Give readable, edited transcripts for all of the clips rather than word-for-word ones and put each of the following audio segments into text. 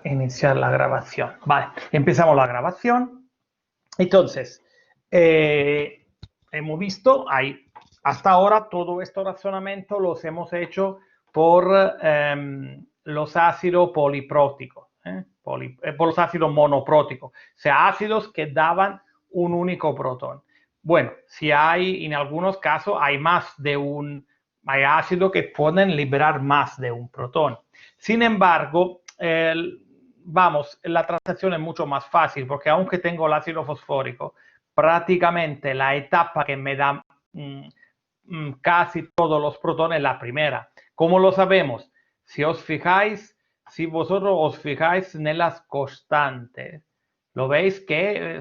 iniciar la grabación. Vale, empezamos la grabación. Entonces, hemos visto, hasta ahora todo este razonamiento los hemos hecho por los ácidos polipróticos, por los ácidos monopróticos, o sea, ácidos que daban un único protón. Bueno, si hay, en algunos casos, hay ácidos que pueden liberar más de un protón. Sin embargo, la transacción es mucho más fácil porque aunque tengo el ácido fosfórico, prácticamente la etapa que me da casi todos los protones es la primera. ¿Cómo lo sabemos? Si vosotros os fijáis en las constantes, lo veis que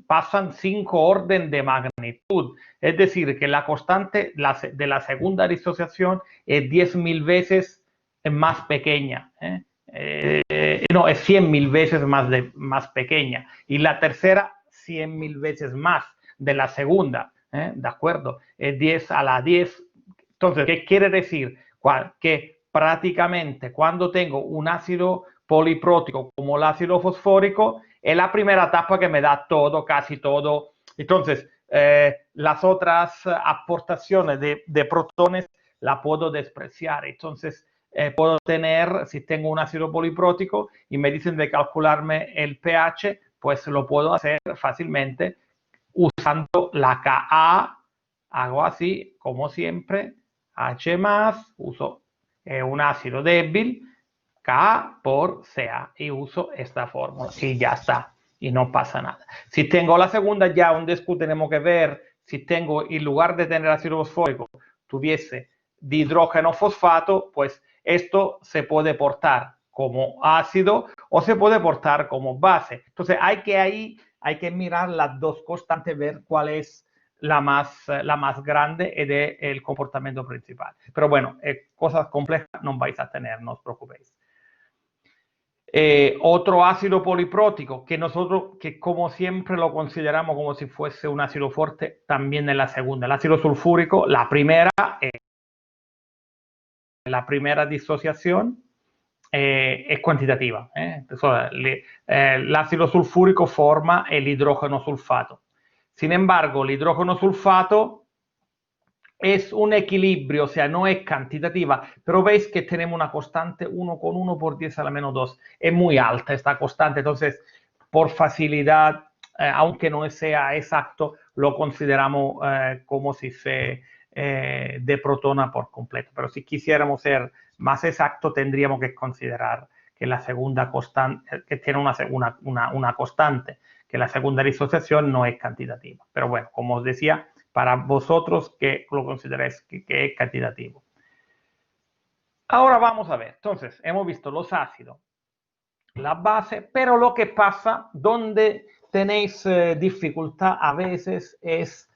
pasan 5 orden de magnitud. Es decir, que la constante de la segunda disociación es 10.000 veces más pequeña. No, es 100.000 veces más pequeña. Y la tercera, 100.000 veces más de la segunda. ¿De acuerdo? Es 10 a la 10. Entonces, ¿qué quiere decir? Que prácticamente cuando tengo un ácido poliprótico como el ácido fosfórico, es la primera etapa que me da todo, casi todo. Entonces, las otras aportaciones de protones la puedo despreciar. Entonces, puedo tener, si tengo un ácido poliprótico y me dicen de calcularme el pH, pues lo puedo hacer fácilmente usando la Ka. Hago así, como siempre, H+, uso un ácido débil, Ka por Ca, y uso esta fórmula, y ya está, y no pasa nada. Si tengo la segunda, ya un después tenemos que ver si tengo, en lugar de tener ácido fosfórico, tuviese dihidrógeno fosfato, pues esto se puede portar como ácido o se puede portar como base. Entonces hay que mirar las dos constantes, ver cuál es la más grande del comportamiento principal. Pero bueno, cosas complejas no vais a tener, no os preocupéis. Otro ácido poliprótico que como siempre lo consideramos como si fuese un ácido fuerte, también en la segunda. El ácido sulfúrico, la primera disociación es cuantitativa. El ácido sulfúrico forma el hidrógeno sulfato. Sin embargo, el hidrógeno sulfato es un equilibrio, o sea, no es cantitativa, pero veis que tenemos una constante 1,1 por 10 a la menos 2. Es muy alta esta constante, entonces, por facilidad, aunque no sea exacto, lo consideramos como si se deprotona por completo. Pero si quisiéramos ser más exacto, tendríamos que considerar que la segunda constante, que tiene una constante, que la segunda disociación no es cantitativa. Pero bueno, como os decía, para vosotros que lo consideráis que es cantitativo. Ahora vamos a ver. Entonces, hemos visto los ácidos, la base, pero lo que pasa, donde tenéis dificultad a veces es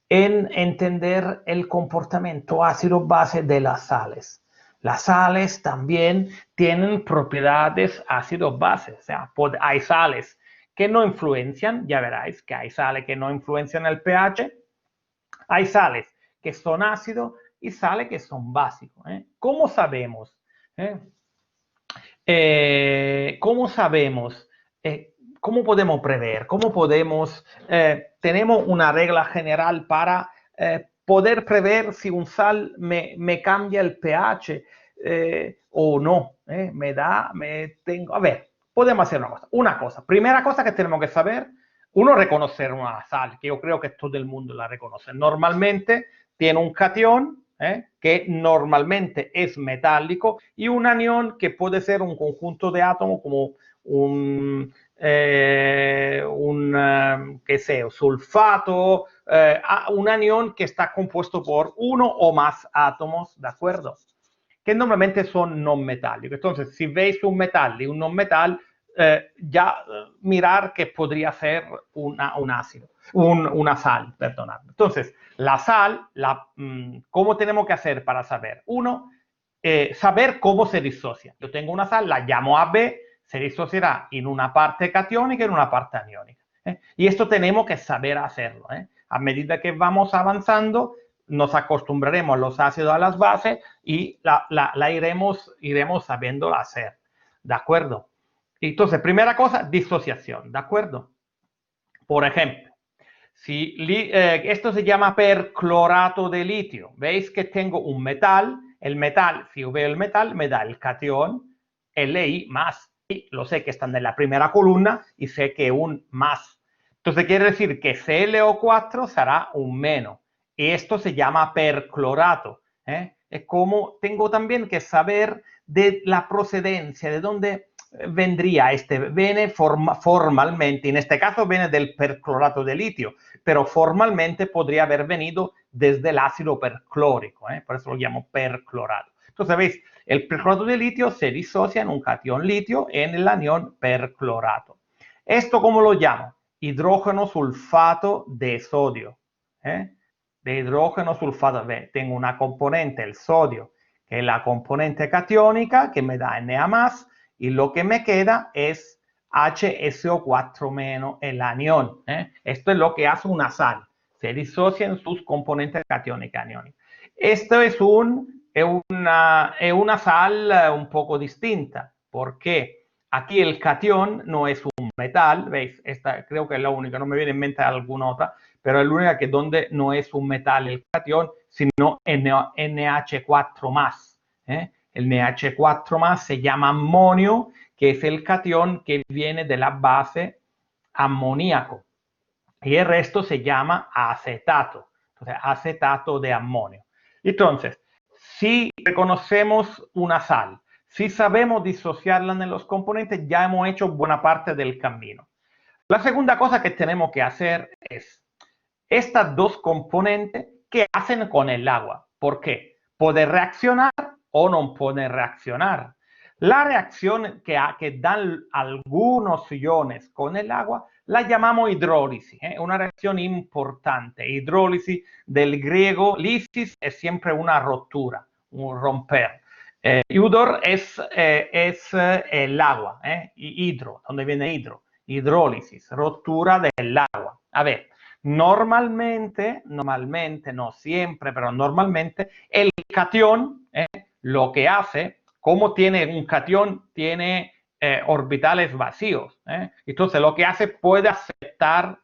en entender el comportamiento ácido-base de las sales. Las sales también tienen propiedades ácido-base, o sea, hay sales que no influencian, ya veréis que hay sales que no influencian el pH, hay sales que son ácidos y sales que son básicos. ¿Cómo sabemos? ¿Cómo sabemos? ¿Cómo podemos prever? ¿Cómo podemos? Tenemos una regla general para poder prever si un sal me cambia el pH o no. A ver, podemos hacer una cosa. Primera cosa que tenemos que saber, uno, reconocer una sal, que yo creo que todo el mundo la reconoce. Normalmente tiene un catión, que normalmente es metálico, y un anión que puede ser un conjunto de átomos como un sulfato, un anión que está compuesto por uno o más átomos, ¿de acuerdo? Que normalmente son no metálicos. Entonces, si veis un metal y un no metal, mirar que podría ser un ácido, una sal, perdonad. Entonces, la sal, ¿cómo tenemos que hacer para saber? Uno, saber cómo se disocia. Yo tengo una sal, la llamo AB, se disociará en una parte catiónica y en una parte aniónica. Y esto tenemos que saber hacerlo. A medida que vamos avanzando, nos acostumbraremos a los ácidos, a las bases, y la iremos sabiendo hacer. ¿De acuerdo? Entonces, primera cosa, disociación, ¿de acuerdo? Por ejemplo, si esto se llama perclorato de litio. Veis que tengo un metal. El metal, si yo veo el metal, me da el cation Li más. Y lo sé que está en la primera columna y sé que un más. Entonces quiere decir que ClO4 será un menos. Y esto se llama perclorato. Es como tengo también que saber de la procedencia, de dónde vendría este. Viene formalmente, en este caso viene del perclorato de litio, pero formalmente podría haber venido desde el ácido perclórico, por eso lo llamo perclorato. Entonces, veis, el perclorato de litio se disocia en un cation litio en el anión perclorato. ¿Esto cómo lo llamo? Hidrógeno sulfato de sodio. De hidrógeno sulfato. Tengo una componente, el sodio, que es la componente catiónica, que me da Na+, y lo que me queda es HSO4 menos el anión. Esto es lo que hace una sal. Se disocia en sus componentes catiónica y aniónica. Esto es una sal un poco distinta. ¿Por qué? Aquí el cation no es un metal. ¿Veis? Esta creo que es la única. No me viene en mente alguna otra. Pero es la única que donde no es un metal el cation, sino NH4 más. El NH4 se llama amonio, que es el cation que viene de la base amoníaco. Y el resto se llama acetato. Entonces, acetato de amonio. Entonces, si reconocemos una sal, si sabemos disociarla en los componentes, ya hemos hecho buena parte del camino. La segunda cosa que tenemos que hacer es estas dos componentes, ¿qué hacen con el agua? ¿Por qué? ¿Puede reaccionar o no puede reaccionar? La reacción que dan algunos iones con el agua la llamamos hidrólisis, una reacción importante. Hidrólisis del griego, lisis es siempre una rotura, un romper. Hidor es el agua, hidro, donde viene hidro, hidrólisis, rotura del agua. A ver, normalmente, no siempre, pero normalmente, el cation, lo que hace, como tiene un cation, tiene orbitales vacíos. Entonces, lo que hace puede aceptar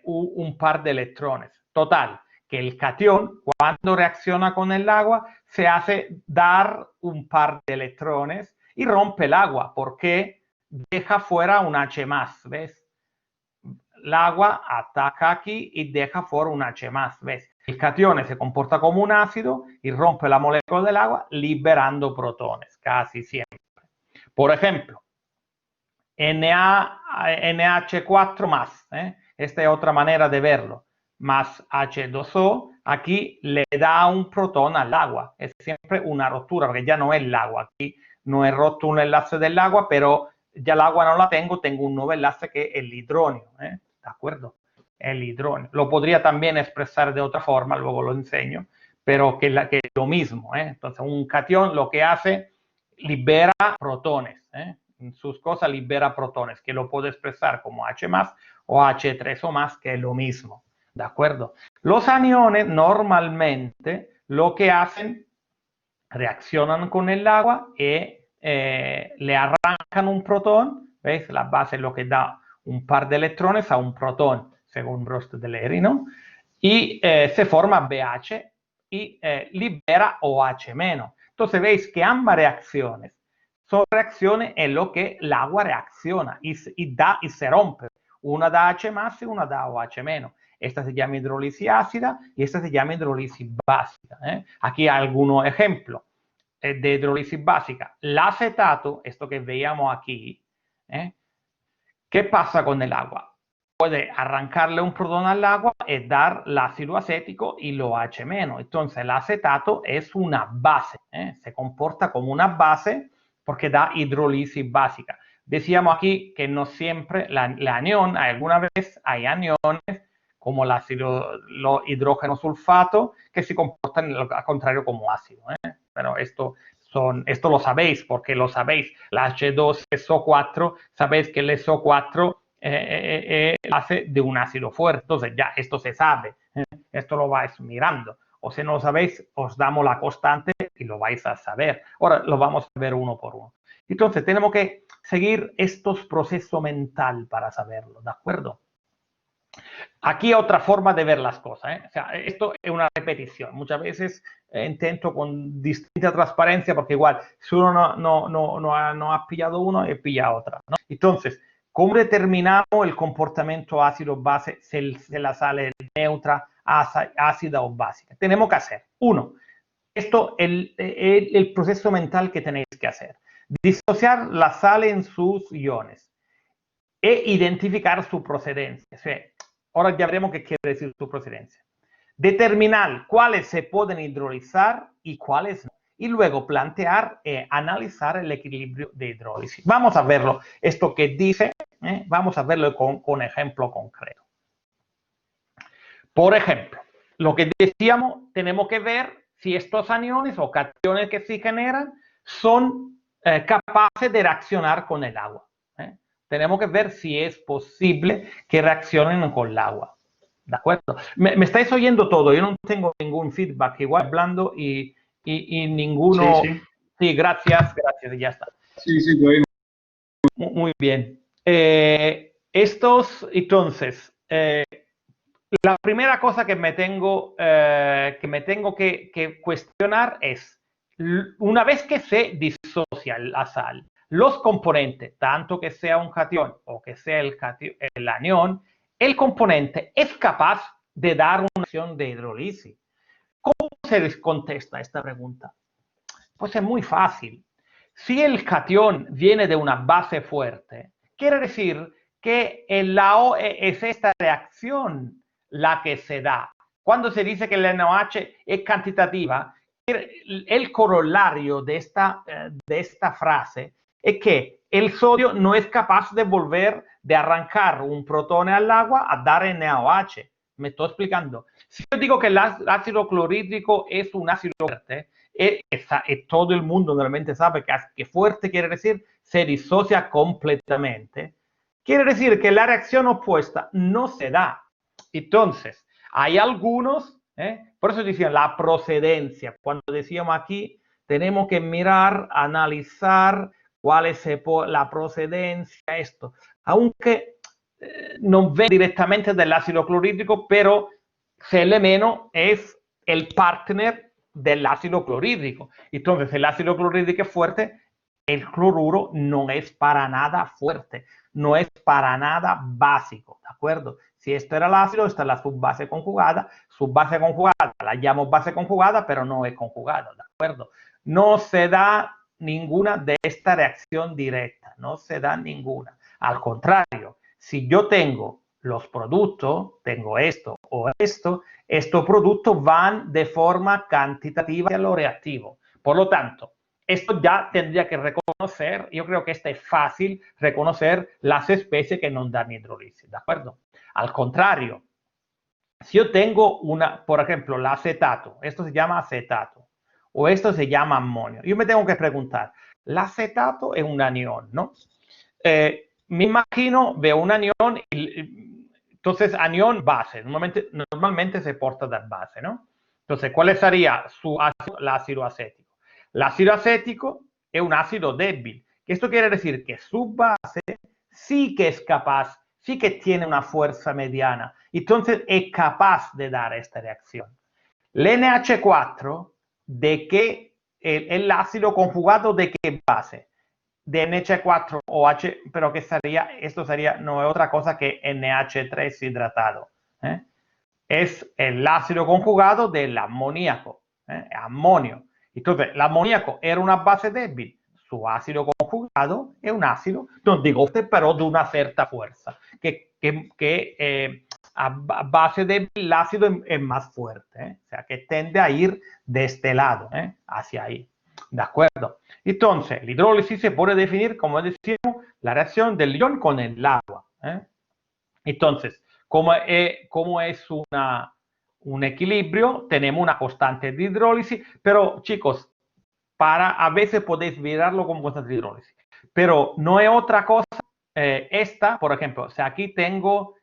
un par de electrones. Total, que el cation, cuando reacciona con el agua, se hace dar un par de electrones y rompe el agua, porque deja fuera un H+, ¿ves? El agua ataca aquí y deja fuera un H+, ¿ves? El cation se comporta como un ácido y rompe la molécula del agua liberando protones, casi siempre. Por ejemplo, NH4+, esta es otra manera de verlo, más H2O, aquí le da un protón al agua, es siempre una rotura, porque ya no es el agua, aquí no he roto un enlace del agua, pero ya el agua no la tengo un nuevo enlace que es el hidróneo, ¿de acuerdo? El hidróneo. Lo podría también expresar de otra forma, luego lo enseño, pero que es lo mismo, Entonces, un cation lo que hace, libera protones, en sus cosas libera protones, que lo puedo expresar como H+ o H3O+, que es lo mismo, ¿de acuerdo? Los aniones normalmente lo que hacen, reaccionan con el agua y le arrancan un protón, ¿veis? La base es lo que da un par de electrones a un protón, según Rost-Deleri, ¿no? Y se forma BH y libera OH-. Entonces veis que ambas reacciones son reacciones en lo que el agua reacciona y se rompe. Una da H+ y una da OH-. Esta se llama hidrólisis ácida y esta se llama hidrólisis básica. Aquí hay algunos ejemplos de hidrólisis básica. El acetato, esto que veíamos aquí, ¿qué pasa con el agua? Puede arrancarle un protón al agua y dar el ácido acético y lo H-. Entonces el acetato es una base, se comporta como una base porque da hidrólisis básica. Decíamos aquí que no siempre la anión, alguna vez hay aniones como el hidrógeno sulfato que se comportan al contrario como ácido. Pero esto lo sabéis porque lo sabéis. La H2SO4, sabéis que el SO4 hace de un ácido fuerte. Entonces ya esto se sabe. Esto lo vais mirando. O si no lo sabéis, os damos la constante y lo vais a saber. Ahora lo vamos a ver uno por uno. Entonces, tenemos que seguir estos procesos mental para saberlo, ¿de acuerdo? Aquí otra forma de ver las cosas, ¿eh? O sea, esto es una repetición. Muchas veces intento con distinta transparencia porque igual, si uno no ha pillado uno, pilla otra, ¿no? Entonces, ¿cómo determinamos el comportamiento ácido-base si la sal es neutra, ácida o básica? Tenemos que hacer, uno, esto es el proceso mental que tenéis que hacer. Disociar la sal en sus iones e identificar su procedencia. O sea, ahora ya veremos qué quiere decir su procedencia. Determinar cuáles se pueden hidrolizar y cuáles no. Y luego plantear y analizar el equilibrio de hidrólisis. Vamos a verlo, esto que dice, vamos a verlo con ejemplo concreto. Por ejemplo, lo que decíamos, tenemos que ver si estos aniones o cationes que se generan son capaces de reaccionar con el agua. Tenemos que ver si es posible que reaccionen con el agua. ¿De acuerdo? ¿Me estáis oyendo todo? Yo no tengo ningún feedback, igual hablando y ninguno... Sí, sí. Sí, gracias, ya está. Sí, sí, lo oímos. Muy bien. Entonces, la primera cosa que me tengo que cuestionar es, una vez que se disocia la sal, los componentes, tanto que sea un cation o que sea el anión, el componente es capaz de dar una acción de hidrólisis. ¿Cómo se les contesta esta pregunta? Pues es muy fácil. Si el cation viene de una base fuerte, quiere decir que es esta reacción la que se da. Cuando se dice que la NaOH es cantitativa, el corolario de esta frase es que el sodio no es capaz de arrancar un protón al agua a dar NaOH. Me estoy explicando. Si yo digo que el ácido clorhídrico es un ácido fuerte, todo el mundo normalmente sabe que fuerte quiere decir se disocia completamente. Quiere decir que la reacción opuesta no se da. Entonces, hay algunos, por eso decían la procedencia. Cuando decíamos aquí, tenemos que mirar, analizar cuál es la procedencia, esto. Aunque no ve directamente del ácido clorhídrico, pero CL- es el partner del ácido clorhídrico. Entonces, el ácido clorhídrico es fuerte, el cloruro no es para nada fuerte, no es para nada básico, ¿de acuerdo? Si esto era el ácido, esta es la subbase conjugada la llamo base conjugada, pero no es conjugada, ¿de acuerdo? No se da ninguna de esta reacción directa, no se da ninguna. Al contrario, si yo tengo los productos, tengo esto o esto, estos productos van de forma cantitativa a lo reactivo. Por lo tanto, esto ya tendría que reconocer, yo creo que este es fácil, reconocer las especies que no dan hidrólisis, ¿de acuerdo? Al contrario, si yo tengo por ejemplo, el acetato, esto se llama acetato, o esto se llama amonio, yo me tengo que preguntar, el acetato es un anión, ¿no? Me imagino, veo un anión, entonces anión base, normalmente se porta de base, ¿no? Entonces, ¿cuál sería su ácido? El ácido acético. El ácido acético es un ácido débil. Esto quiere decir que su base sí que es capaz, sí que tiene una fuerza mediana. Entonces, es capaz de dar esta reacción. El NH4, ¿de qué? El ácido conjugado, ¿de qué base? De NH4OH, pero que sería, esto sería, no es otra cosa que NH3 hidratado. Es el ácido conjugado del amoníaco, amonio. Entonces, el amoníaco era una base débil, su ácido conjugado es un ácido, no digo usted, pero de una cierta fuerza, que a base débil el ácido es más fuerte, o sea, que tende a ir de este lado, hacia ahí. ¿De acuerdo? Entonces, la hidrólisis se puede definir, como decíamos, la reacción del ion con el agua. Entonces, como es un equilibrio, tenemos una constante de hidrólisis, pero chicos, a veces podéis mirarlo como constante de hidrólisis, pero no es otra cosa. Esta, por ejemplo, si aquí tengo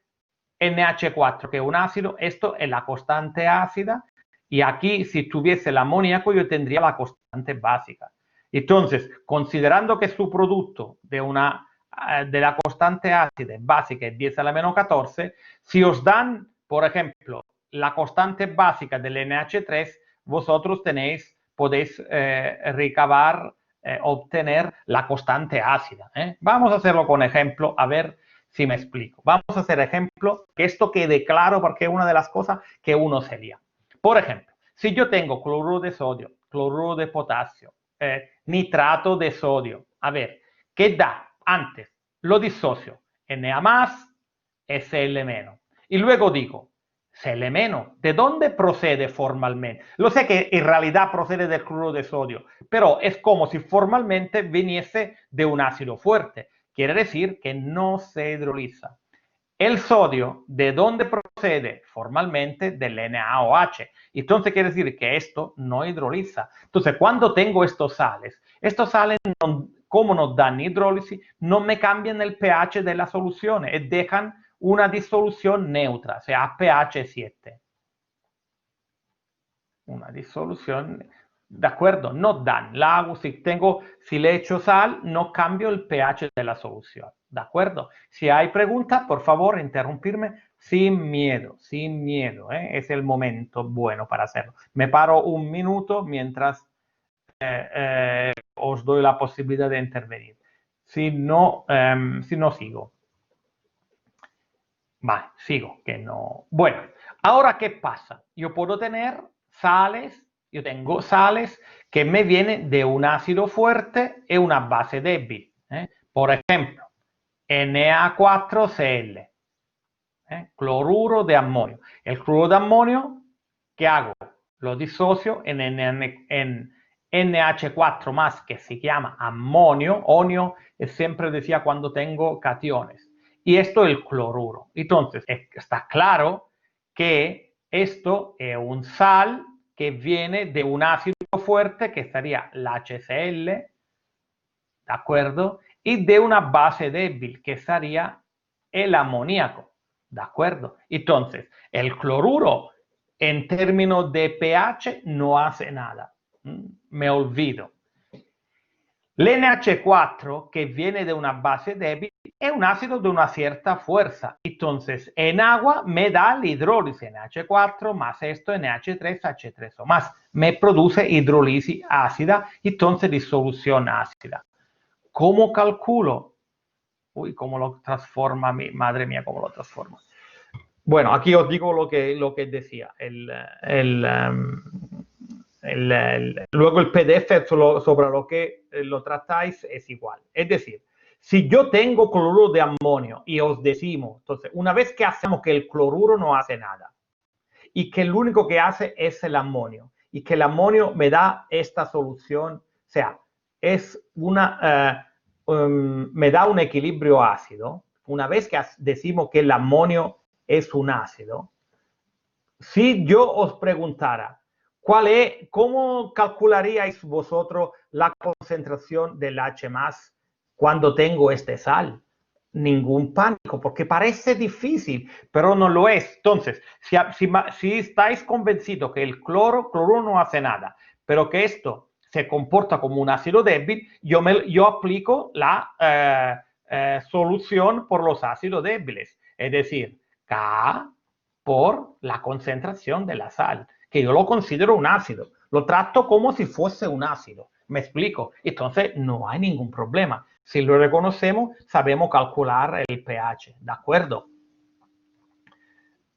NH4, que es un ácido, esto es la constante ácida, y aquí, si tuviese el amoníaco, yo tendría la constante básica. Entonces, considerando que su producto de la constante ácida básica es 10 a la menos 14, si os dan, por ejemplo, la constante básica del NH3, vosotros podéis obtener la constante ácida. Vamos a hacerlo con ejemplo, a ver si me explico. Vamos a hacer ejemplo, que esto quede claro porque es una de las cosas que uno se lía. Por ejemplo, si yo tengo cloruro de sodio, cloruro de potasio, nitrato de sodio, a ver, ¿qué da? Antes lo disocio, Na más, Sl menos. Y luego digo, Sl menos, ¿de dónde procede formalmente? Lo sé que en realidad procede del cloruro de sodio, pero es como si formalmente viniese de un ácido fuerte. Quiere decir que no se hidroliza. El sodio, ¿de dónde procede? Formalmente del NaOH. Entonces quiere decir que esto no hidroliza. Entonces, cuando tengo estos sales como no dan hidrólisis, no me cambian el pH de las soluciones y dejan una disolución neutra, o sea, pH 7. Una disolución, ¿de acuerdo? No dan. Si le echo sal, no cambio el pH de la solución. ¿De acuerdo? Si hay preguntas, por favor, interrumpirme sin miedo, sin miedo. Es el momento bueno para hacerlo. Me paro un minuto mientras os doy la posibilidad de intervenir. Si no, sigo. Vale, sigo, que no. Bueno, ahora, ¿qué pasa? Yo puedo tener yo tengo sales que me vienen de un ácido fuerte y una base débil. Por ejemplo, Na4Cl, cloruro de amonio. El cloruro de amonio, ¿qué hago? Lo disocio en NH4 más, que se llama amonio. Onio siempre decía cuando tengo cationes. Y esto es el cloruro. Entonces, está claro que esto es un sal que viene de un ácido fuerte, que sería el HCl, ¿de acuerdo? Y de una base débil, que sería el amoníaco, ¿de acuerdo? Entonces, el cloruro, en términos de pH, no hace nada. Me olvido. L'NH4, que viene de una base débil, es un ácido de una cierta fuerza. Entonces, en agua me da la hidrólisis NH4 más esto NH3, H3O más. Me produce hidrólisis ácida, entonces disolución ácida. ¿Cómo calculo? Uy, ¿cómo lo transforma? Madre mía, ¿cómo lo transforma? Bueno, aquí os digo lo que decía. Luego el PDF sobre lo que lo tratáis es igual. Es decir, si yo tengo cloruro de amonio y os decimos, entonces, una vez que hacemos que el cloruro no hace nada y que lo único que hace es el amonio y que el amonio me da esta solución, o sea, me da un equilibrio ácido. Una vez que decimos que el amonio es un ácido, si yo os preguntara, ¿cómo calcularíais vosotros la concentración del H+ cuando tengo este sal? Ningún pánico, porque parece difícil, pero no lo es. Entonces, si estáis convencidos que el cloruro no hace nada, pero que esto se comporta como un ácido débil, yo aplico la solución por los ácidos débiles, es decir, K por la concentración de la sal, que yo lo considero un ácido. Lo trato como si fuese un ácido. ¿Me explico? Entonces, no hay ningún problema. Si lo reconocemos, sabemos calcular el pH. ¿De acuerdo?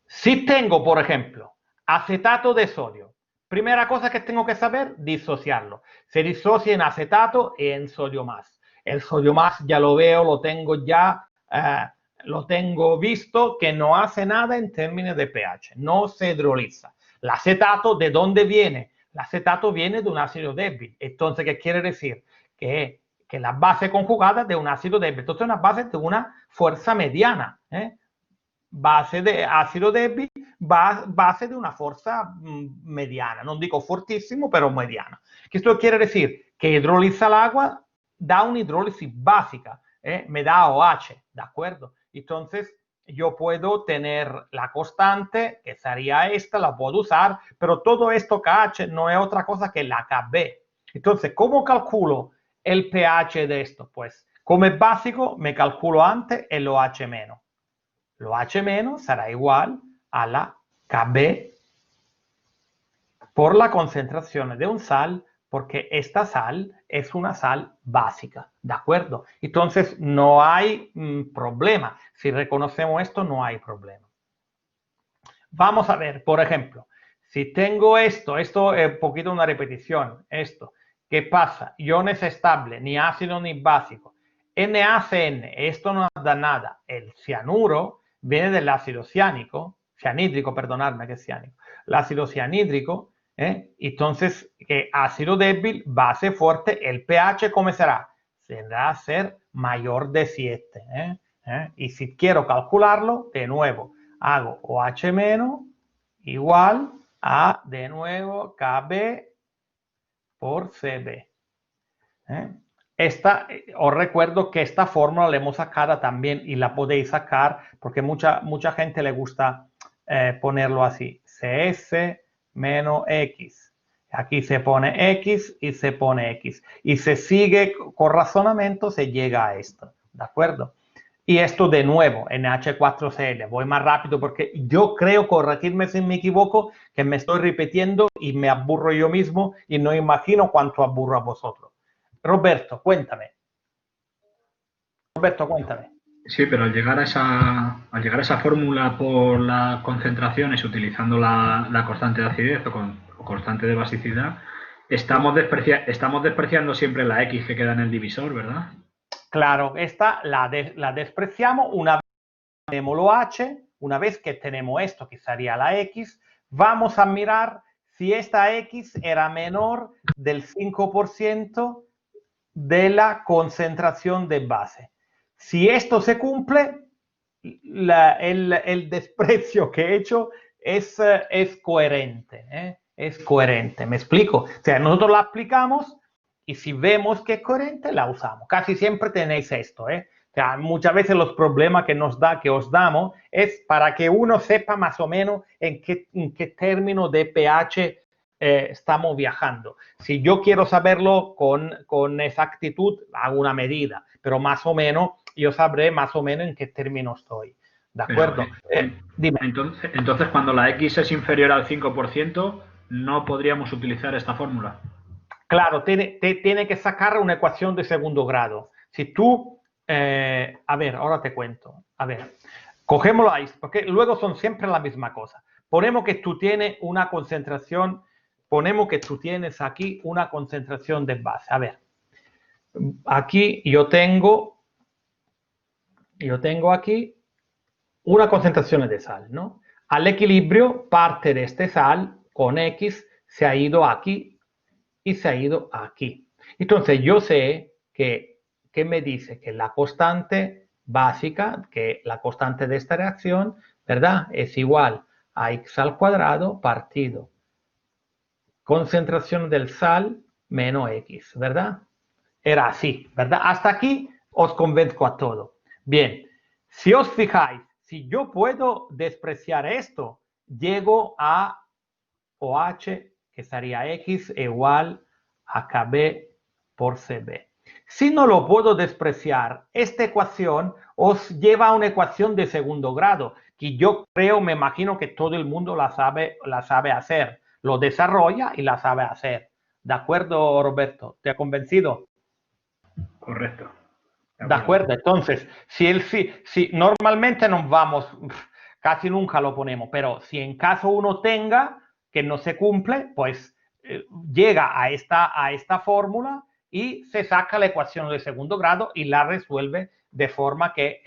Si tengo, por ejemplo, acetato de sodio, primera cosa que tengo que saber, disociarlo. Se disocia en acetato y en sodio más. El sodio más ya lo veo, lo tengo ya, lo tengo visto, que no hace nada en términos de pH, no se hidroliza. El acetato, ¿de dónde viene? El acetato viene de un ácido débil. Entonces, ¿qué quiere decir? Que la base conjugada de un ácido débil. Entonces, una base de una fuerza mediana. Base de ácido débil, base de una fuerza mediana. Non dico fortissimo, però mediana. Esto quiere decir que hidroliza el agua, da una hidrólisis básica, me da OH, ¿de acuerdo? Entonces, yo puedo tener la constante, que sería esta, la puedo usar, pero todo esto KH no es otra cosa que la KB. Entonces, ¿cómo calculo el pH de esto? Pues, como es básico, me calculo antes el OH menos. El OH menos será igual a la Kb por la concentración de un sal, porque esta sal es una sal básica, ¿de acuerdo? Entonces, no hay problema. Si reconocemos esto, no hay problema. Vamos a ver, por ejemplo, si tengo esto es un poquito una repetición, esto, ¿qué pasa? Iones estables, ni ácido ni básico. NaCN, esto no da nada. El cianuro viene del ácido cianhídrico, perdonadme que es ciánico. El ácido cianhídrico, entonces, ácido débil, base fuerte, el pH, ¿cómo será? Tendrá a ser mayor de 7. Y si quiero calcularlo, de nuevo, hago OH menos igual a, de nuevo, Kb por Cb. Os recuerdo que esta fórmula la hemos sacado también y la podéis sacar porque mucha gente le gusta ponerlo así. Cs menos X. Aquí se pone X y se pone X. Y se sigue con razonamiento, se llega a esto. ¿De acuerdo? Y esto de nuevo, NH4Cl. Voy más rápido porque yo creo, corregirme si me equivoco, que me estoy repitiendo y me aburro yo mismo y no imagino cuánto aburro a vosotros. Roberto, cuéntame. Roberto, cuéntame. Sí, pero al llegar a esa fórmula por las concentraciones utilizando la constante de acidez o constante de basicidad, estamos despreciando siempre la X que queda en el divisor, ¿verdad? Claro, esta la despreciamos una vez que tenemos lo H, una vez que tenemos esto, que sería la X, vamos a mirar si esta X era menor del 5% de la concentración de base. Si esto se cumple, el desprecio que he hecho es coherente. Es coherente, ¿me explico? O sea, nosotros la aplicamos y si vemos que es coherente, la usamos. Casi siempre tenéis esto. O sea, muchas veces los problemas que os damos es para que uno sepa más o menos en qué término de pH estamos viajando. Si yo quiero saberlo con exactitud, hago una medida, pero más o menos yo sabré más o menos en qué término estoy. ¿De acuerdo? Dime. Entonces, cuando la X es inferior al 5%, no podríamos utilizar esta fórmula. Claro, tiene que sacar una ecuación de segundo grado. Si tú, a ver, ahora te cuento. A ver, cogémoslo ahí, porque luego son siempre la misma cosa. Ponemos que tú tienes una concentración, ponemos que tú tienes aquí una concentración de base. A ver, aquí yo tengo aquí una concentración de sal, ¿no? Al equilibrio, parte de este sal con X se ha ido aquí y se ha ido aquí. Entonces, yo sé que me dice que la constante básica, que la constante de esta reacción, ¿verdad? Es igual a X al cuadrado partido concentración del sal menos X, ¿verdad? Era así, ¿verdad? Hasta aquí os convenzco a todo. Bien, si os fijáis, si yo puedo despreciar esto, llego a OH, que sería X igual a Kb por Cb. Si no lo puedo despreciar, esta ecuación os lleva a una ecuación de segundo grado, que yo creo, me imagino que todo el mundo la sabe hacer. Lo desarrolla y la sabe hacer. ¿De acuerdo, Roberto? ¿Te ha convencido? Correcto. De acuerdo, entonces, si normalmente nos vamos, casi nunca lo ponemos, pero si en caso uno tenga que no se cumple, pues llega a esta fórmula y se saca la ecuación de segundo grado y la resuelve de forma que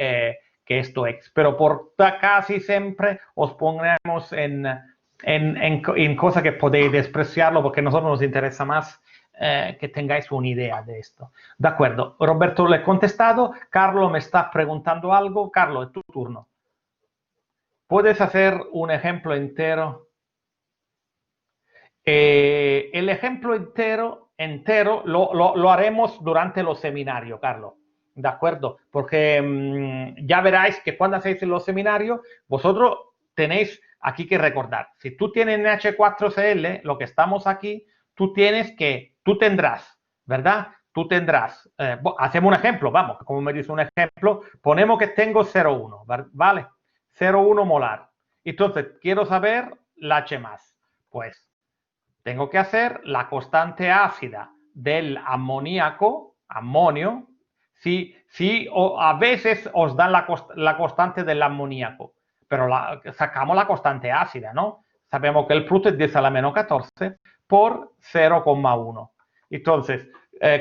esto es. Pero por casi siempre os ponemos en cosas que podéis despreciarlo porque a nosotros nos interesa más que tengáis una idea de esto. De acuerdo, Roberto le he contestado, Carlos me está preguntando algo. Carlos, es tu turno. ¿Puedes hacer un ejemplo entero? El ejemplo entero lo haremos durante los seminarios, Carlos. ¿De acuerdo? Porque ya veráis que cuando hacéis los seminarios, vosotros tenéis aquí que recordar. Si tú tienes NH4Cl, lo que estamos aquí, tú tienes que tú tendrás, ¿verdad? Tú tendrás, hacemos un ejemplo, vamos, como me dice un ejemplo, ponemos que tengo 0,1, ¿vale? 0,1 molar. Entonces, quiero saber la H+. Pues tengo que hacer la constante ácida del amoníaco, amonio, si a veces os dan la constante del amoníaco, pero sacamos la constante ácida, ¿no? Sabemos que el fruto es 10 a la menos 14 por 0,1. Entonces,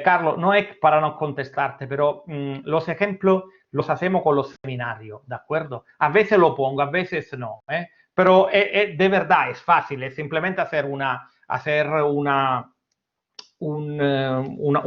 Carlos, no es para no contestarte, pero los ejemplos los hacemos con los seminarios, ¿de acuerdo? A veces lo pongo, a veces no, ¿eh? Pero de verdad es fácil, es simplemente hacer una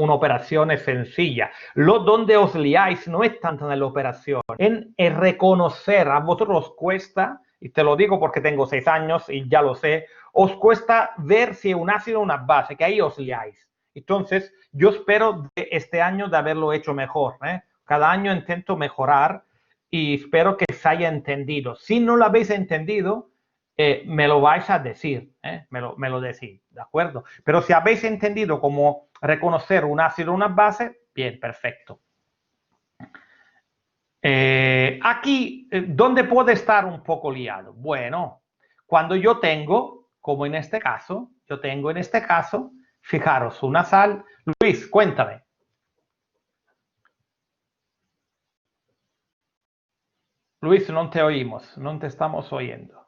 operación sencilla. Donde os liáis no es tanto en la operación, en reconocer. A vosotros os cuesta, y te lo digo porque tengo 6 años y ya lo sé, os cuesta ver si es un ácido o una base, que ahí os liáis. Entonces, yo espero de este año de haberlo hecho mejor, ¿eh? Cada año intento mejorar y espero que se haya entendido. Si no lo habéis entendido, me lo vais a decir, me lo decís, ¿de acuerdo? Pero si habéis entendido cómo reconocer un ácido o una base, bien, perfecto. Aquí, ¿dónde puede estar un poco liado? Bueno, cuando yo tengo, como en este caso, fijaros, una sal. Luis, cuéntame. Luis, no te oímos, no te estamos oyendo.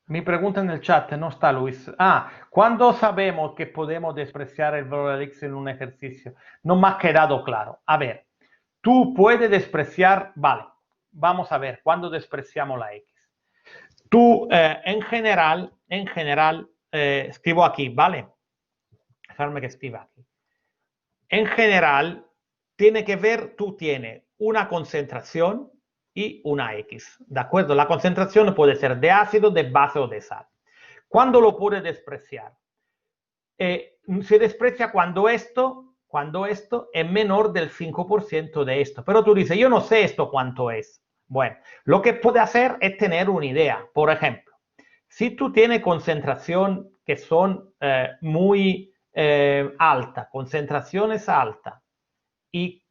Mi pregunta en el chat, no está Luis. ¿Cuándo sabemos que podemos despreciar el valor de X en un ejercicio? No me ha quedado claro. A ver, tú puedes despreciar, vale, vamos a ver, ¿cuándo despreciamos la X? Tú, en general, escribo aquí, ¿vale? Dejarme que escriba aquí. En general, tiene que ver, tú tienes una concentración y una X, ¿de acuerdo? La concentración puede ser de ácido, de base o de sal. ¿Cuándo lo puedes despreciar? Se desprecia cuando esto es menor del 5% de esto. Pero tú dices, yo no sé esto cuánto es. Bueno, lo que puede hacer es tener una idea. Por ejemplo, si tú tienes concentración que son muy alta, concentraciones altas y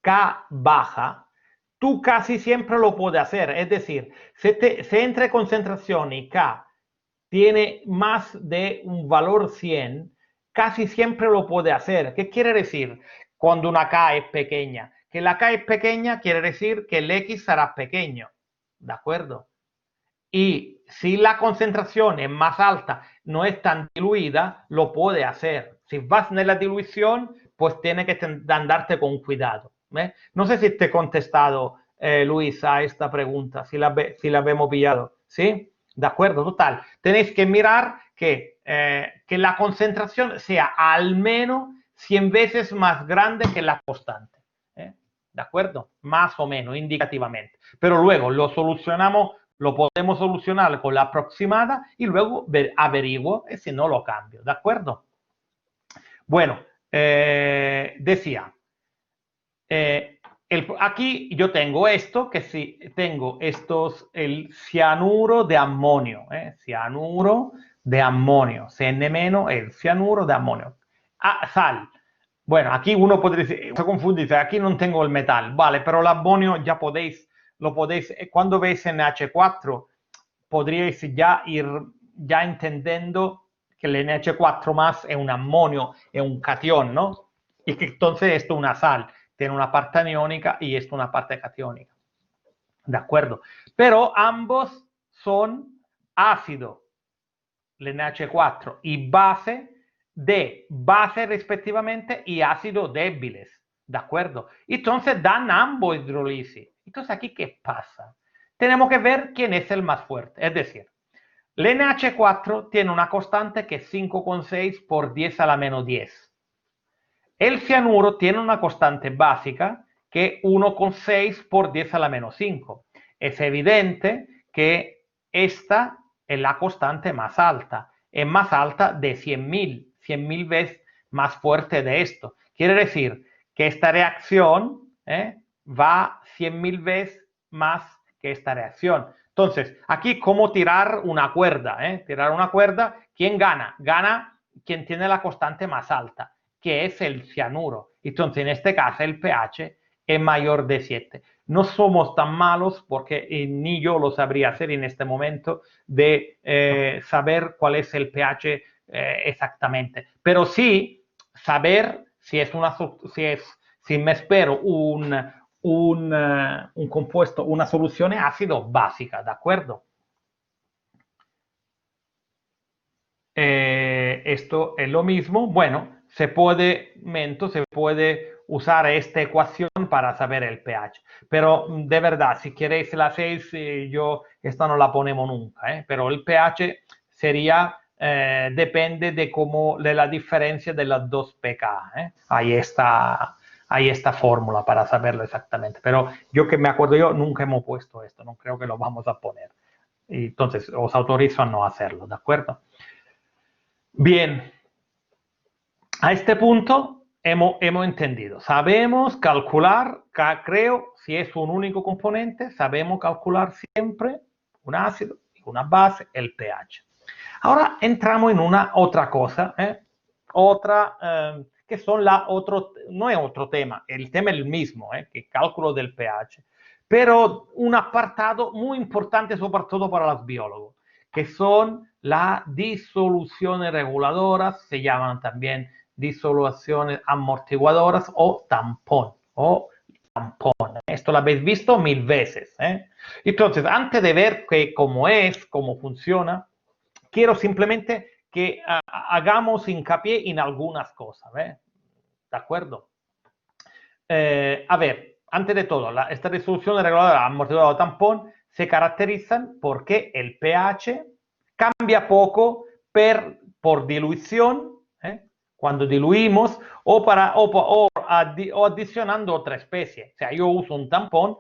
K baja, tú casi siempre lo puedes hacer. Es decir, si entre concentración y K tiene más de un valor 100, casi siempre lo puede hacer. ¿Qué quiere decir cuando una K es pequeña? Que la K es pequeña quiere decir que el X será pequeño, ¿de acuerdo? Y si la concentración es más alta, no es tan diluida, lo puede hacer. Si vas en la dilución, pues tiene que andarte con cuidado. No sé si te he contestado, Luis, a esta pregunta, si la hemos pillado. ¿Sí? De acuerdo, total. Tenéis que mirar que la concentración sea al menos 100 veces más grande que la constante. ¿De acuerdo? Más o menos, indicativamente. Pero luego lo podemos solucionar con la aproximada y luego averiguo si no lo cambio. ¿De acuerdo? Bueno, decía, aquí yo tengo esto, que si tengo el cianuro de amonio, cianuro de amonio, CN- el cianuro de amonio. Sal. Bueno, aquí uno podría decir, se confunde, dice, aquí no tengo el metal, vale, pero el amonio ya lo podéis, cuando veis NH4, podríais ya ir entendiendo que el NH4 más es un amonio, es un cation, ¿no? Y que entonces esto es una sal, tiene una parte aniónica y esto una parte catiónica. ¿De acuerdo? Pero ambos son ácido, el NH4, y base respectivamente y ácido débiles. ¿De acuerdo? Entonces dan ambos hidrólisis. Entonces, ¿aquí qué pasa? Tenemos que ver quién es el más fuerte. Es decir, el NH4 tiene una constante que es 5,6 por 10 a la menos 10. El cianuro tiene una constante básica que es 1,6 por 10 a la menos 5. Es evidente que esta es la constante más alta. Es más alta de 100.000 veces más fuerte de esto. Quiere decir que esta reacción va 100.000 veces más que esta reacción. Entonces, aquí, ¿cómo tirar una cuerda? Tirar una cuerda, ¿quién gana? Gana quien tiene la constante más alta, que es el cianuro. Entonces, en este caso, el pH es mayor de 7. No somos tan malos porque ni yo lo sabría hacer en este momento de saber cuál es el pH exactamente. Pero sí saber si me espero un compuesto, una solución ácido básica, ¿de acuerdo? Esto es lo mismo. Bueno, se puede usar esta ecuación para saber el pH. Pero de verdad, si queréis la 6, esta no la ponemos nunca, pero el pH sería, depende de la diferencia de las dos pK. Ahí está fórmula para saberlo exactamente. Pero yo que me acuerdo, yo nunca hemos puesto esto, no creo que lo vamos a poner. Entonces, os autorizo a no hacerlo, ¿de acuerdo? Bien, a este punto hemos entendido. Sabemos calcular, creo, si es un único componente, sabemos calcular siempre un ácido y una base, el pH. Ahora entramos en una otra cosa, que son no es otro tema, el tema es el mismo, que es cálculo del pH, pero un apartado muy importante, sobre todo para los biólogos, que son las disoluciones reguladoras, se llaman también disoluciones amortiguadoras o tampón. Esto lo habéis visto 1000 veces. Entonces, antes de ver cómo funciona, quiero simplemente que hagamos hincapié en algunas cosas. ¿De acuerdo? A ver, antes de todo, esta disolución reguladora amortiguadora o tampón se caracterizan porque el pH cambia poco por dilución, cuando diluimos, o adicionando otra especie. O sea, yo uso un tampón,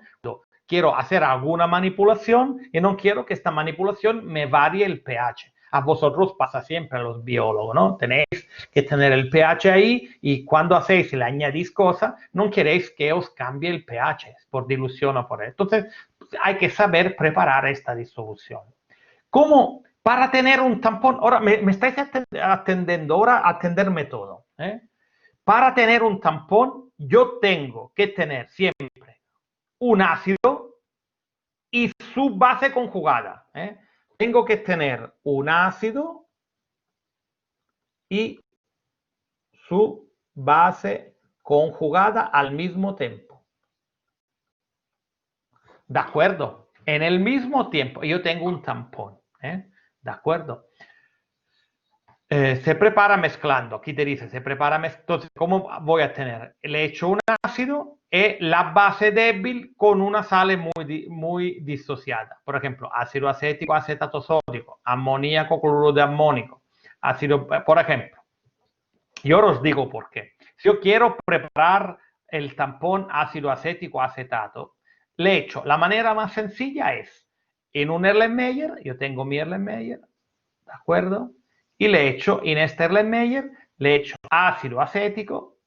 quiero hacer alguna manipulación y no quiero que esta manipulación me varíe el pH. A vosotros pasa siempre, a los biólogos, ¿no? Tenéis que tener el pH ahí y cuando hacéis y le añadís cosas, no queréis que os cambie el pH por dilución o por eso. Entonces, hay que saber preparar esta disolución. ¿Cómo? Para tener un tampón, ahora me estáis atendiendo, ahora atenderme todo. Para tener un tampón, yo tengo que tener siempre un ácido y su base conjugada. Tengo que tener un ácido y su base conjugada al mismo tiempo. ¿De acuerdo? En el mismo tiempo yo tengo un tampón. ¿De acuerdo? Se prepara mezclando. Aquí te dice, se prepara mezclando. Entonces, ¿cómo voy a tener? Le echo un ácido y la base débil con una sal muy disociada. Por ejemplo, ácido acético, acetato sódico, amoníaco, cloruro de ammónico. Ácido, por ejemplo. Yo os digo por qué. Si yo quiero preparar el tampón ácido acético acetato, le echo, la manera más sencilla es, en un Erlenmeyer, yo tengo mi Erlenmeyer, ¿de acuerdo? Y le echo, en este Erlenmeyer, le echo ácido acético,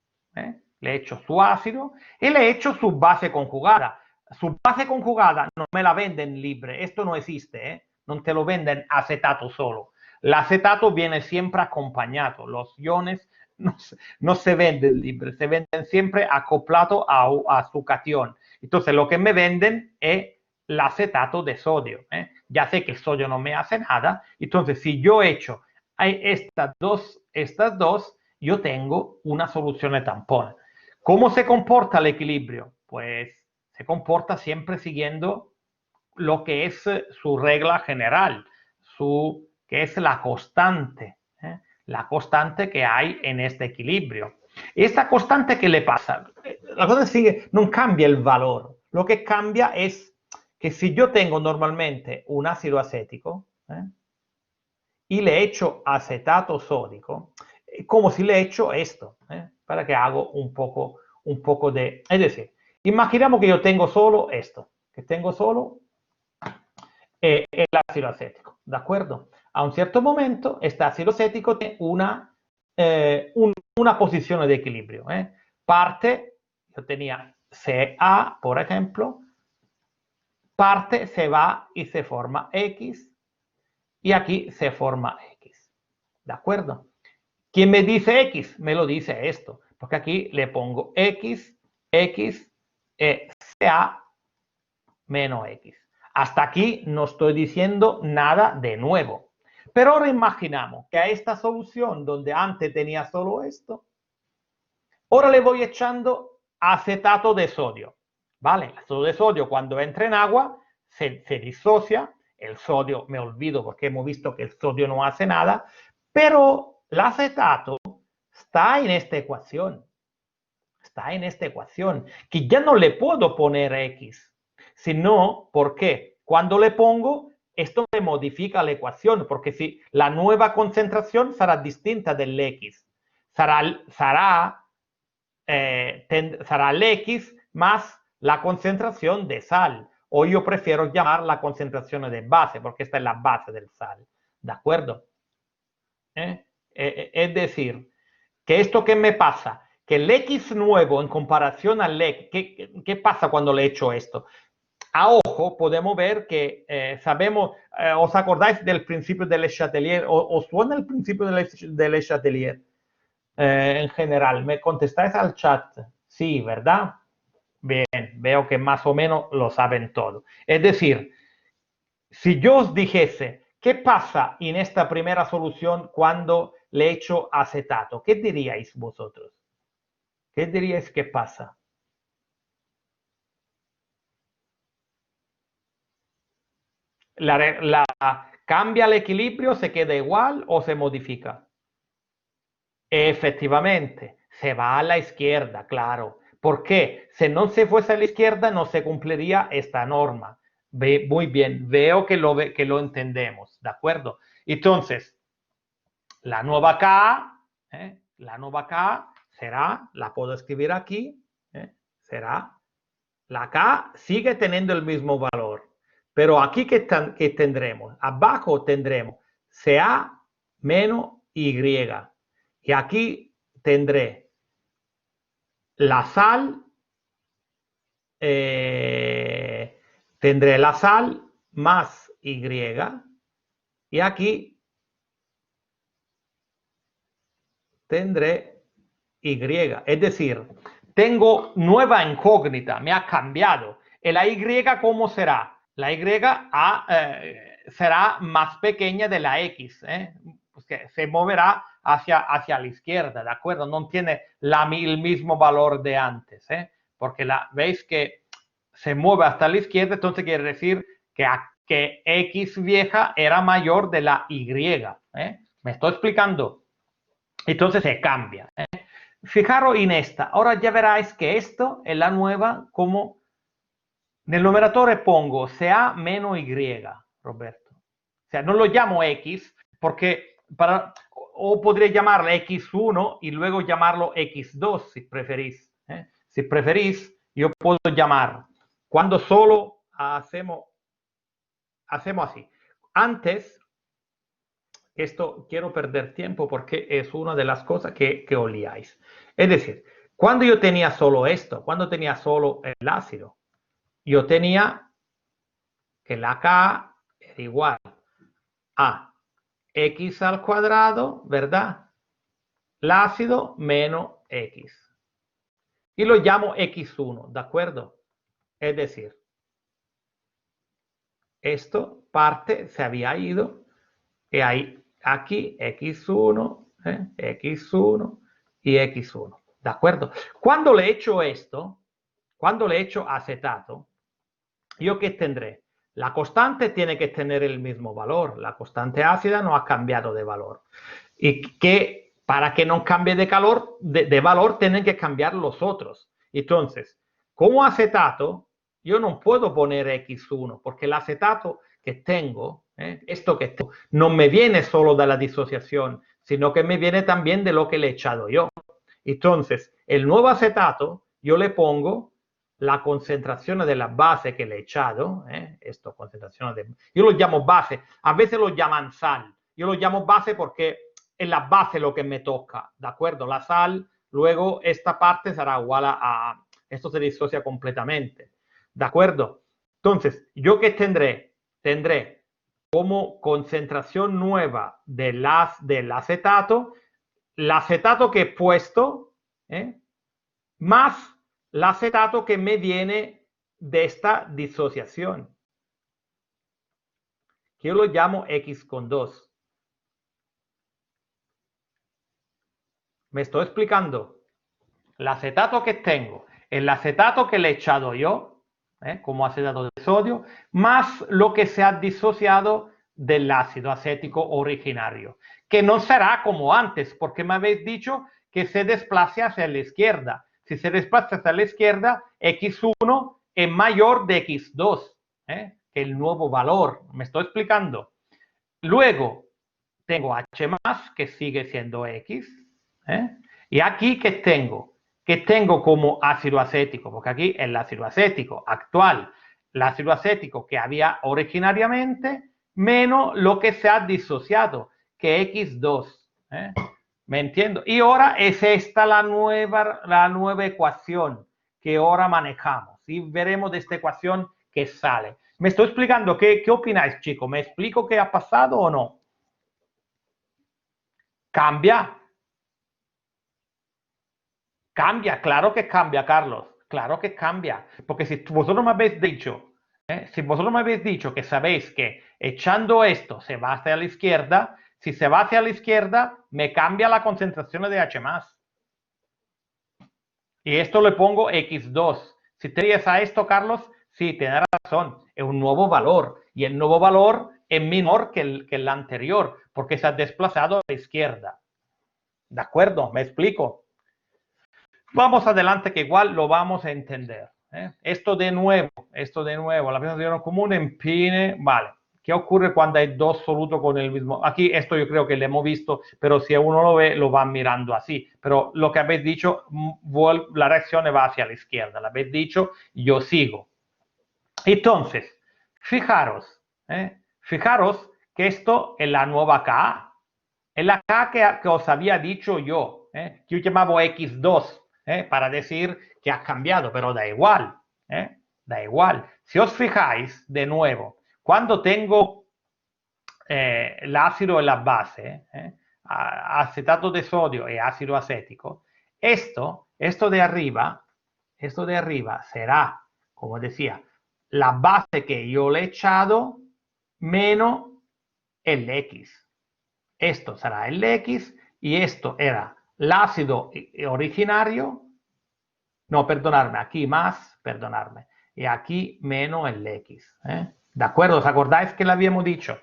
le echo su ácido y le echo su base conjugada. Su base conjugada no me la venden libre, esto no existe, no te lo venden acetato solo. El acetato viene siempre acompañado, los iones no se venden libres, se venden siempre acoplado a su cation. Entonces, lo que me venden es el acetato de sodio. Ya sé que el sodio no me hace nada, entonces si yo echo estas dos, yo tengo una solución de tampón. ¿Cómo se comporta el equilibrio? Pues se comporta siempre siguiendo lo que es su regla general, que es la constante. La constante que hay en este equilibrio. Esta constante, ¿qué le pasa? La cosa sigue, no cambia el valor. Lo que cambia es que si yo tengo normalmente un ácido acético y le echo acetato sódico, como si le echo esto, para que hago un poco de... Es decir, imaginamos que yo tengo solo esto, que tengo solo el ácido acético, ¿de acuerdo? A un cierto momento, este ácido acético tiene una posición de equilibrio. Parte, yo tenía Ca, por ejemplo, parte se va y se forma X, y aquí se forma X. ¿De acuerdo? ¿Quién me dice X? Me lo dice esto, porque aquí le pongo X, X, CA menos X. Hasta aquí no estoy diciendo nada de nuevo. Pero ahora imaginamos que a esta solución, donde antes tenía solo esto, ahora le voy echando acetato de sodio. ¿Vale? El acetato de sodio cuando entra en agua se disocia. El sodio, me olvido porque hemos visto que el sodio no hace nada, pero el acetato está en esta ecuación. Está en esta ecuación, que ya no le puedo poner X, sino, ¿por qué? Cuando le pongo, esto me modifica la ecuación, porque si la nueva concentración será distinta del X, será el X más la concentración de sal, o yo prefiero llamar la concentración de base, porque esta es la base del sal, ¿de acuerdo? Es decir, que esto que me pasa, que el X nuevo en comparación al X, ¿qué pasa cuando le echo esto? A ojo podemos ver que sabemos, ¿os acordáis del principio del Le Chatelier? ¿Os suena el principio del Le Chatelier? En general, ¿me contestáis al chat? Sí, ¿verdad? Bien, veo que más o menos lo saben todo. Es decir, si yo os dijese, ¿qué pasa en esta primera solución cuando le echo acetato? ¿Qué diríais vosotros? ¿Qué diríais que pasa? ¿Cambia el equilibrio? ¿Se queda igual o se modifica? Efectivamente, se va a la izquierda, claro. ¿Por qué? Si no se fuese a la izquierda, no se cumpliría esta norma. Muy bien, veo que lo entendemos, ¿de acuerdo? Entonces, la nueva K, la nueva K será, la puedo escribir aquí, será, la K sigue teniendo el mismo valor, pero aquí que tendremos, abajo tendremos CA menos Y, y aquí tendré la sal, más Y, y aquí tendré Y. Es decir, tengo nueva incógnita, me ha cambiado. ¿Y la Y cómo será? La Y será más pequeña de la X, pues que se moverá hacia la izquierda, ¿de acuerdo? No tiene el mismo valor de antes, porque veis que se mueve hasta la izquierda, entonces quiere decir que X vieja era mayor de la Y. ¿Me estoy explicando? Entonces se cambia. Fijaros en esta. Ahora ya veráis que esto es la nueva, como nel numeratore pongo CA menos Y, Roberto. O sea, no lo llamo X porque o podría llamarlo X1 y luego llamarlo X2 si preferís. Si preferís, yo puedo llamar cuando solo hacemos así. Antes, esto quiero perder tiempo porque es una de las cosas que olíais. Es decir, cuando yo tenía solo esto, cuando tenía solo el ácido, yo tenía que la K era igual a X al cuadrado, ¿verdad? El ácido menos X. Y lo llamo X1, ¿de acuerdo? Es decir, esto parte se había ido y hay aquí X1, X1 y X1. ¿De acuerdo? Cuando le echo esto, cuando le echo acetato, ¿yo qué tendré? La constante tiene que tener el mismo valor. La constante ácida no ha cambiado de valor. Y que para que no cambie de valor, tienen que cambiar los otros. Entonces, como acetato, yo no puedo poner X1, porque el acetato que tengo, esto que tengo, no me viene solo de la disociación, sino que me viene también de lo que le he echado yo. Entonces, el nuevo acetato, yo le pongo la concentración de la base que le he echado, esto, concentración yo lo llamo base, a veces lo llaman sal, yo lo llamo base porque es la base lo que me toca, ¿de acuerdo? La sal, luego esta parte será igual a esto se disocia completamente, ¿de acuerdo? Entonces, ¿yo qué tendré? Tendré como concentración nueva del acetato el acetato que he puesto, más el acetato que me viene de esta disociación, que yo lo llamo X con 2. ¿Me estoy explicando? El acetato que tengo, el acetato que le he echado yo, como acetato de sodio, más lo que se ha disociado del ácido acético originario, que no será como antes, porque me habéis dicho que se desplace hacia la izquierda. Si se desplaza hacia la izquierda, X1 es mayor de X2, que el nuevo valor. ¿Me estoy explicando? Luego, tengo H más, que sigue siendo X. Y aquí, ¿qué tengo? Que tengo como ácido acético, porque aquí el ácido acético actual, el ácido acético que había originariamente, menos lo que se ha disociado, que X2. ¿Me entiendo? Y ahora es esta la nueva ecuación que ahora manejamos. Y veremos de esta ecuación que sale. ¿Me estoy explicando? ¿Qué opináis, chicos? ¿Me explico qué ha pasado o no? ¿Cambia? Cambia, claro que cambia, Carlos. Claro que cambia. Porque si vosotros me habéis dicho, que sabéis que echando esto se va hacia la izquierda, si se va hacia la izquierda, me cambia la concentración de H+. Y esto le pongo X2. Si te refieres a esto, Carlos, sí, tienes razón. Es un nuevo valor. Y el nuevo valor es menor que el anterior, porque se ha desplazado a la izquierda. ¿De acuerdo? ¿Me explico? Vamos adelante, que igual lo vamos a entender. Esto de nuevo, la presentación común en pine, vale. ¿Qué ocurre cuando hay dos solutos con el mismo? Aquí esto yo creo que lo hemos visto, pero si uno lo ve, lo van mirando así. Pero lo que habéis dicho, la reacción va hacia la izquierda. Lo habéis dicho, yo sigo. Entonces, fijaros que esto es la nueva Ka. Es la K que os había dicho yo, que yo llamaba X2. Para decir que ha cambiado, pero da igual, da igual. Si os fijáis, de nuevo, cuando tengo el ácido en la base, acetato de sodio y ácido acético, esto de arriba será, como decía, la base que yo le he echado menos el X. Esto será el X y esto era el ácido originario, no, perdonadme, aquí más, perdonadme, y aquí menos el X. ¿De acuerdo? ¿Os acordáis que lo habíamos dicho?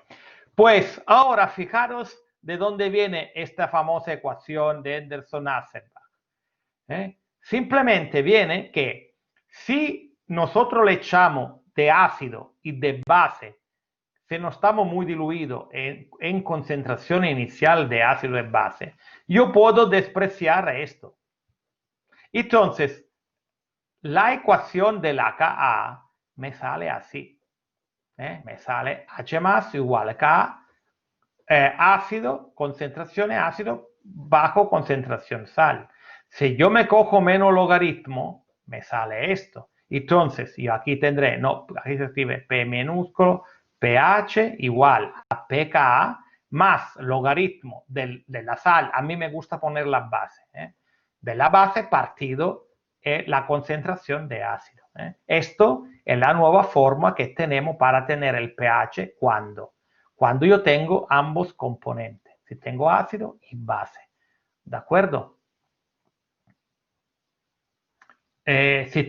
Pues ahora fijaros de dónde viene esta famosa ecuación de Henderson-Hasselbalch. Simplemente viene que si nosotros le echamos de ácido y de base, si no estamos muy diluidos en concentración inicial de ácido de base, yo puedo despreciar esto. Entonces, la ecuación de la Ka me sale así. Me sale H más igual a Ka, ácido, concentración de ácido, bajo concentración sal. Si yo me cojo menos logaritmo, me sale esto. Entonces, yo aquí tendré, no, aquí se escribe P minúsculo, pH igual a pKa más logaritmo de la sal. A mí me gusta poner la base. De la base partido la concentración de ácido. Esto es la nueva forma que tenemos para tener el pH cuando yo tengo ambos componentes. Si tengo ácido y base. ¿De acuerdo? Si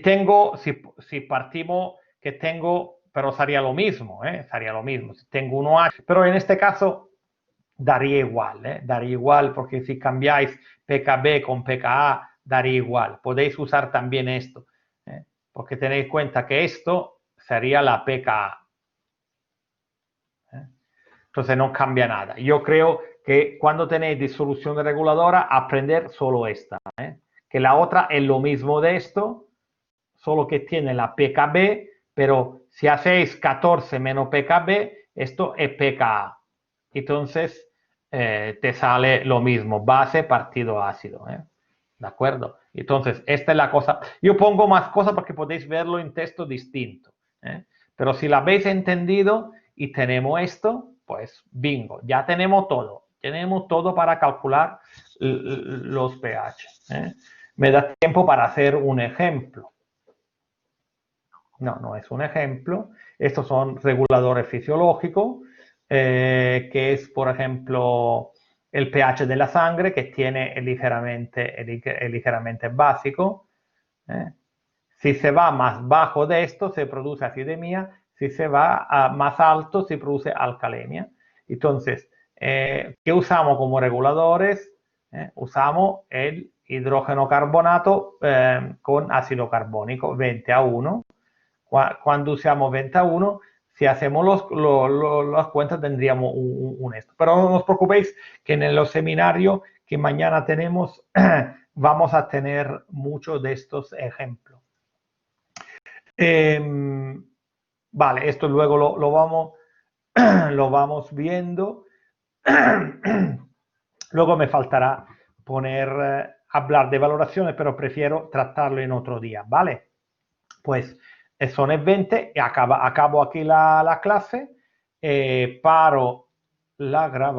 partimos que tengo, pero sería lo mismo, sería lo mismo. Si tengo 1H, pero en este caso daría igual, porque si cambiáis pKb con pKa, daría igual. Podéis usar también esto, porque tenéis en cuenta que esto sería la pKa. Entonces no cambia nada. Yo creo que cuando tenéis disolución reguladora, aprender solo esta, que la otra es lo mismo de esto, solo que tiene la pKb, pero si hacéis 14 menos pKb, esto es pKa. Entonces te sale lo mismo, base partido ácido. ¿De acuerdo? Entonces, esta es la cosa. Yo pongo más cosas porque podéis verlo en texto distinto. Pero si la habéis entendido y tenemos esto, pues bingo, ya tenemos todo. Tenemos todo para calcular los pH. Me da tiempo para hacer un ejemplo. No, no es un ejemplo. Estos son reguladores fisiológicos, que es, por ejemplo, el pH de la sangre, que tiene ligeramente básico. Si se va más bajo de esto, se produce acidemia. Si se va a más alto, se produce alcalemia. Entonces, ¿qué usamos como reguladores? Usamos el hidrógeno carbonato con ácido carbónico, 20:1. Cuando usamos 20:1, si hacemos las cuentas, tendríamos un esto. Pero no os preocupéis que en los seminarios que mañana tenemos vamos a tener muchos de estos ejemplos. Vale, esto luego lo vamos viendo. Luego me faltará hablar de valoraciones, pero prefiero tratarlo en otro día, ¿vale? Pues son las 20 y acabo aquí la clase, paro la grabación.